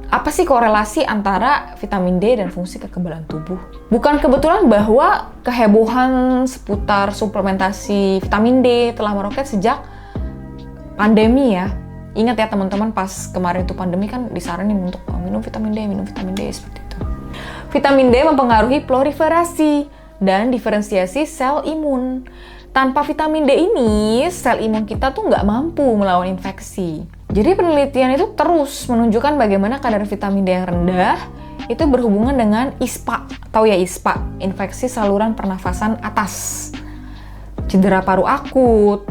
Apa sih korelasi antara vitamin D dan fungsi kekebalan tubuh? Bukan kebetulan bahwa kehebohan seputar suplementasi vitamin D telah meroket sejak pandemi ya. Ingat ya teman-teman, pas kemarin itu pandemi kan disaranin untuk minum vitamin D seperti itu. Vitamin D mempengaruhi proliferasi dan diferensiasi sel imun. Tanpa vitamin D ini, sel imun kita tuh nggak mampu melawan infeksi. Jadi penelitian itu terus menunjukkan bagaimana kadar vitamin D yang rendah itu berhubungan dengan ISPA, tahu ya ISPA, infeksi saluran pernafasan atas, cedera paru akut,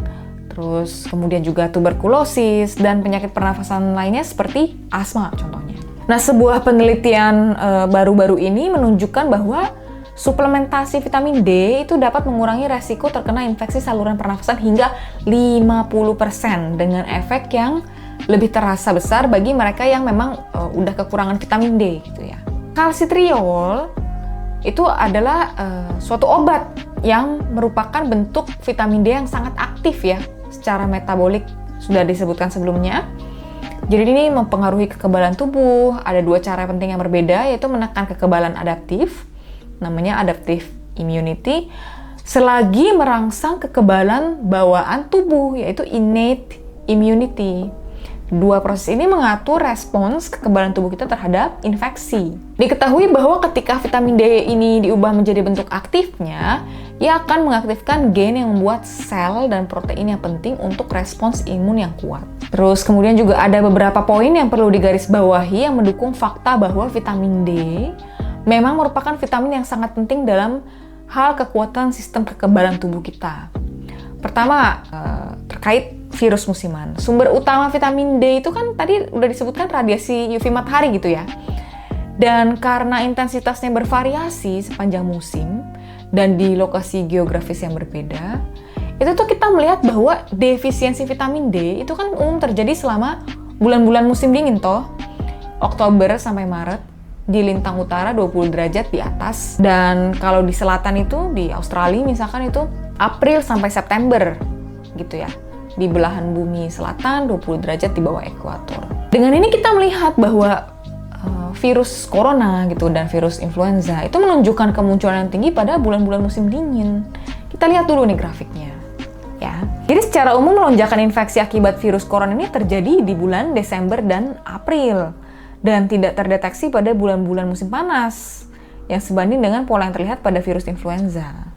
terus kemudian juga tuberkulosis dan penyakit pernafasan lainnya seperti asma contohnya. Nah, sebuah penelitian baru-baru ini menunjukkan bahwa suplementasi vitamin D itu dapat mengurangi resiko terkena infeksi saluran pernafasan hingga 50% dengan efek yang lebih terasa besar bagi mereka yang memang udah kekurangan vitamin D gitu ya. Kalsitriol itu adalah suatu obat yang merupakan bentuk vitamin D yang sangat aktif ya secara metabolik, sudah disebutkan sebelumnya. Jadi ini mempengaruhi kekebalan tubuh. Ada dua cara penting yang berbeda, yaitu menekan kekebalan adaptif, namanya adaptive immunity, selagi merangsang kekebalan bawaan tubuh, yaitu innate immunity. Dua proses ini mengatur respons kekebalan tubuh kita terhadap infeksi. Diketahui bahwa ketika vitamin D ini diubah menjadi bentuk aktifnya, ia akan mengaktifkan gen yang membuat sel dan protein yang penting untuk respons imun yang kuat. Terus kemudian juga ada beberapa poin yang perlu digarisbawahi yang mendukung fakta bahwa vitamin D memang merupakan vitamin yang sangat penting dalam hal kekuatan sistem kekebalan tubuh kita. Pertama, terkait virus musiman. Sumber utama vitamin D itu kan tadi udah disebutkan radiasi UV matahari gitu ya. Dan karena intensitasnya bervariasi sepanjang musim dan di lokasi geografis yang berbeda, itu tuh kita melihat bahwa defisiensi vitamin D itu kan umum terjadi selama bulan-bulan musim dingin toh. Oktober sampai Maret di lintang utara 20 derajat di atas, dan kalau di selatan itu di Australia misalkan itu April sampai September gitu ya. Di belahan bumi selatan 20 derajat di bawah ekuator. Dengan ini kita melihat bahwa virus corona gitu dan virus influenza itu menunjukkan kemunculan yang tinggi pada bulan-bulan musim dingin. Kita lihat dulu nih grafiknya. Ya. Jadi secara umum lonjakan infeksi akibat virus corona ini terjadi di bulan Desember dan April dan tidak terdeteksi pada bulan-bulan musim panas yang sebanding dengan pola yang terlihat pada virus influenza.